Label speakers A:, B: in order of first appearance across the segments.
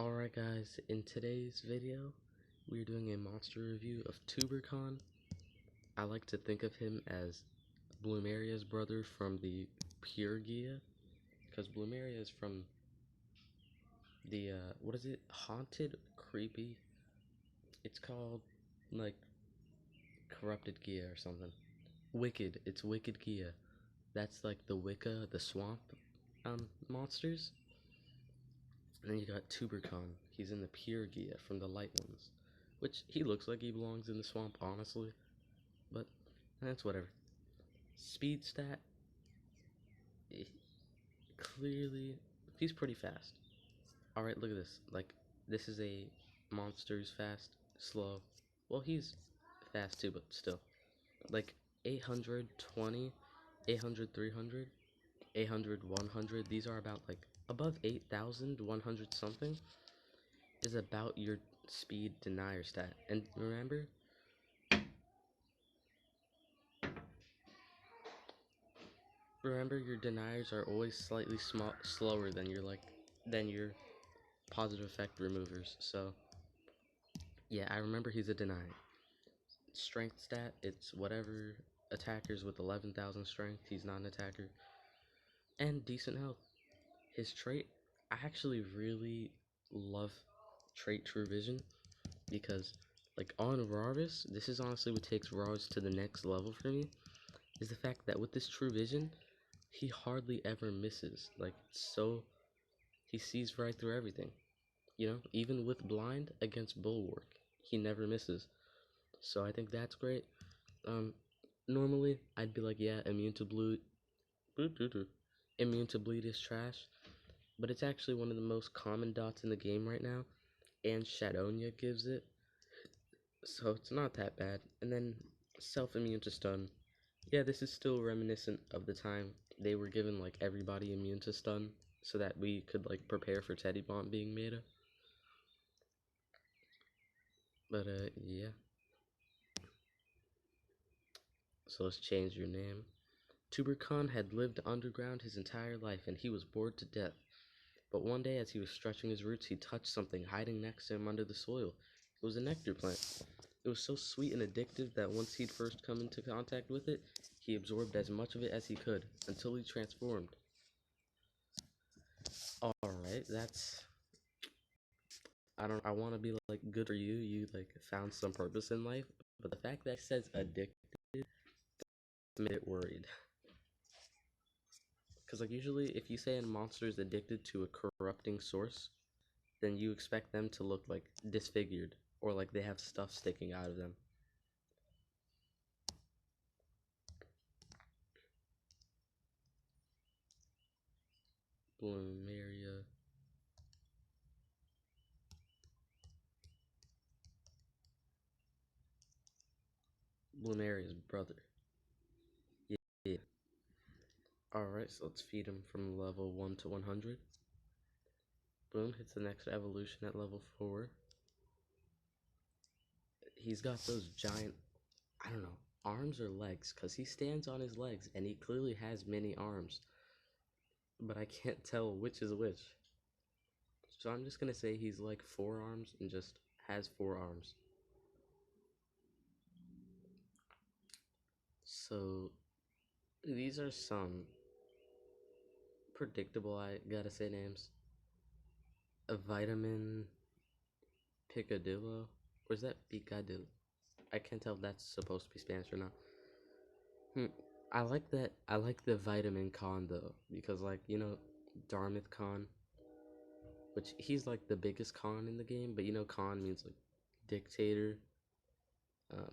A: Alright guys, in today's video, we're doing a monster review of Tuberkhan. I like to think of him as Blumeria's brother from the Pure Gia, because Blumeria is from the, what is it? Haunted? Creepy? It's called, like, Corrupted Gia or something. Wicked. It's Wicked Gia. That's like the Wicca, the swamp, monsters. And then you got Tuberkhan. He's in the Pure Gia from the Light Ones. Which, he looks like he belongs in the swamp, honestly. But, that's whatever. Speed stat. Clearly, he's pretty fast. Alright, look at this. Like, this is a monster's fast, slow. Well, he's fast too, but still. Like, 820, 800, 300, 800, 100. These are about, like, above 8,100 something. Is about your speed denier stat. And remember, your deniers are always slightly slower than your positive effect removers. So yeah, I remember he's a denier. Strength stat, it's whatever attackers with 11,000 strength. He's not an attacker. And decent health. His trait, I actually really love trait True Vision, because like on Rarvis, this is honestly what takes Rarvis to the next level for me, is the fact that with this True Vision, he hardly ever misses. Like, so he sees right through everything. You know, even with blind against Bulwark, he never misses. So I think that's great. Normally I'd be like, yeah, immune to bleed is trash, but it's actually one of the most common dots in the game right now, and Shadonia gives it, so it's not that bad. And then self-immune to stun. Yeah, this is still reminiscent of the time they were given like everybody immune to stun, so that we could like prepare for Teddy Bomb being meta. But yeah. So let's change your name. Tuberkhan had lived underground his entire life, and he was bored to death. But one day, as he was stretching his roots, he touched something hiding next to him under the soil. It was a nectar plant. It was so sweet and addictive that once he'd first come into contact with it, he absorbed as much of it as he could, until he transformed. Alright, that's... I want to be like, good for you, you like found some purpose in life, but the fact that it says addicted made it worried. Because like usually if you say a monster is addicted to a corrupting source, then you expect them to look like disfigured, or like they have stuff sticking out of them. Blumeria's brother. Yeah. Alright, so let's feed him from level 1 to 100. Boom, hits the next evolution at level 4. He's got those giant, I don't know, arms or legs, because he stands on his legs, and he clearly has many arms. But I can't tell which is which. So I'm just gonna say he's like 4 arms and just has 4 arms. So these are some predictable, I gotta say, names. A vitamin picadillo, or is that picadillo? I can't tell if that's supposed to be Spanish or not. I like that. I like the vitamin Khan though, because like, you know, Darmith Khan, which he's like the biggest Khan in the game, but you know, Khan means like dictator.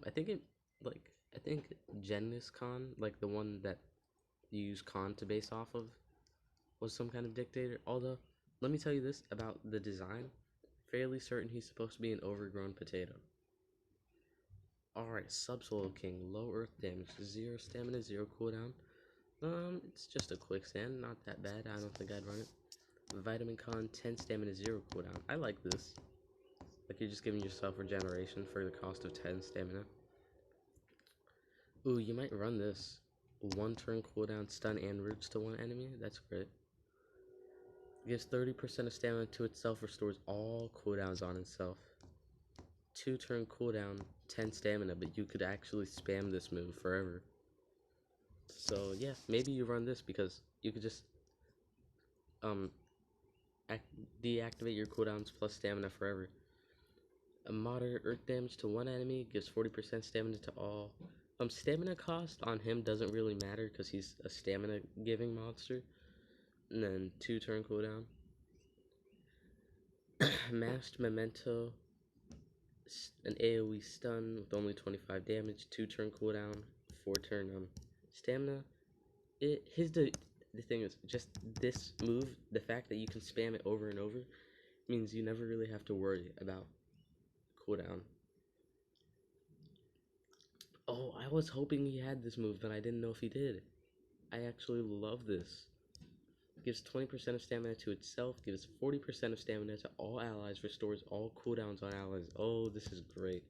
A: I think Genghis Khan, like the one that you use Khan to base off of, was some kind of dictator. Although, let me tell you this about the design. Fairly certain he's supposed to be an overgrown potato. Alright, Subsoil King, low earth damage, 0 stamina, 0 cooldown. It's just a quicksand, not that bad. I don't think I'd run it. Vitamin Con, 10 stamina, 0 cooldown. I like this. Like, you're just giving yourself regeneration for the cost of 10 stamina. Ooh, you might run this. 1 turn cooldown, stun and roots to one enemy. That's great. Gives 30% of stamina to itself, restores all cooldowns on itself. 2-turn cooldown, 10 stamina, but you could actually spam this move forever. So yeah, maybe you run this because you could just deactivate your cooldowns plus stamina forever. A moderate earth damage to one enemy, gives 40% stamina to all. Stamina cost on him doesn't really matter because he's a stamina giving monster. And then 2-turn cooldown. Masked Memento, an AoE stun with only 25 damage, 2-turn cooldown, 4-turn stamina. The thing is, just this move, the fact that you can spam it over and over, means you never really have to worry about cooldown. Oh, I was hoping he had this move, but I didn't know if he did. I actually love this. Gives 20% of stamina to itself, gives 40% of stamina to all allies, restores all cooldowns on allies. Oh, this is great.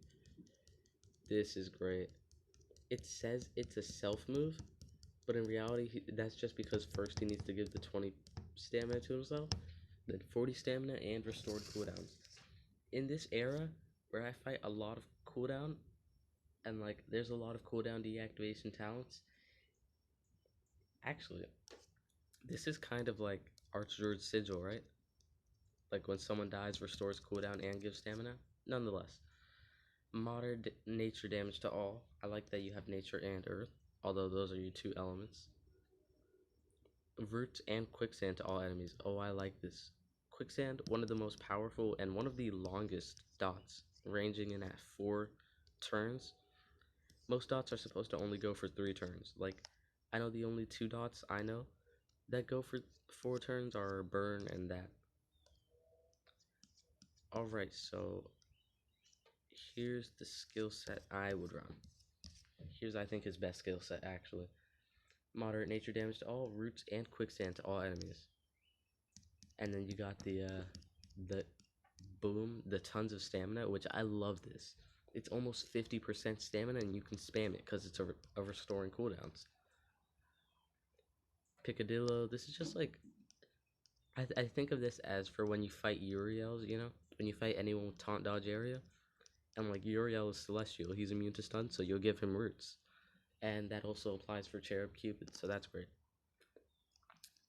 A: This is great. It says it's a self move, but in reality, that's just because first he needs to give the 20 stamina to himself, then 40 stamina and restored cooldowns. In this era, where I fight a lot of cooldown, and like there's a lot of cooldown deactivation talents, actually, this is kind of like Archdruid's Sigil, right? Like when someone dies, restores cooldown and gives stamina. Nonetheless, moderate nature damage to all. I like that you have nature and earth, although those are your two elements. Roots and quicksand to all enemies. Oh, I like this. Quicksand, one of the most powerful and one of the longest dots, ranging in at 4 turns. Most dots are supposed to only go for 3 turns. Like, I know the only 2 dots I know that go for 4 turns are burn and that. Alright, so here's the skill set I would run. Here's, I think, his best skill set, actually. Moderate nature damage to all, roots and quicksand to all enemies. And then you got the boom, the tons of stamina, which I love this. It's almost 50% stamina and you can spam it because it's a restoring cooldowns. Picadillo, this is just like, I think of this as for when you fight Uriels, you know? When you fight anyone with taunt dodge area. And like Uriel is celestial, he's immune to stun, so you'll give him roots. And that also applies for Cherub Cupid, so that's great.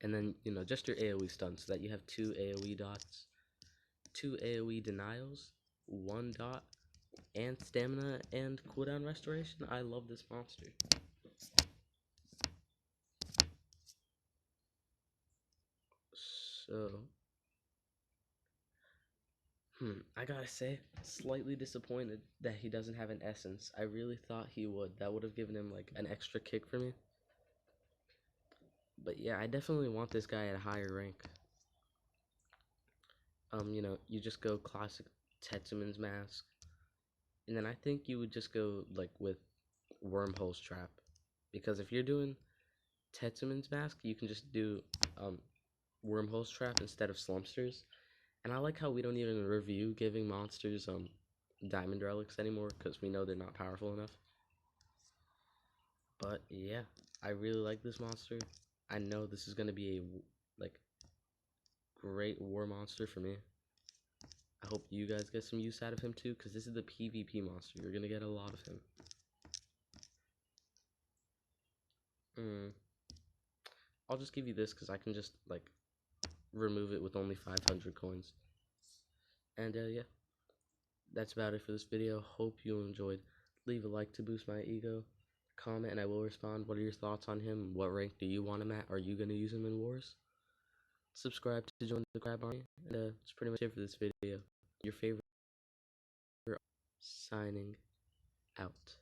A: And then, you know, just your AoE stun, so that you have 2 AoE dots, 2 AoE denials, 1 dot, and stamina and cooldown restoration. I love this monster. So, I gotta say, slightly disappointed that he doesn't have an essence. I really thought he would. That would have given him like an extra kick for me. But yeah, I definitely want this guy at a higher rank. You know, you just go classic Tetsuman's Mask. And then I think you would just go like with Wormhole's Trap. Because if you're doing Tetsuman's Mask, you can just do Wormhole's Trap instead of Slumpsters. And I like how we don't even review giving monsters diamond relics anymore because we know they're not powerful enough. But yeah, I really like this monster. I know this is gonna be a like great war monster for me. I hope you guys get some use out of him too, because this is the PvP monster. You're gonna get a lot of him. I'll just give you this because I can just like remove it with only 500 coins. And yeah, that's about it for this video. Hope you enjoyed. Leave a like to boost my ego. Comment and I will respond. What are your thoughts on him? What rank do you want him at? Are you gonna use him in wars? Subscribe to join the Crab Army. And that's pretty much it for this video. Your favorite signing out.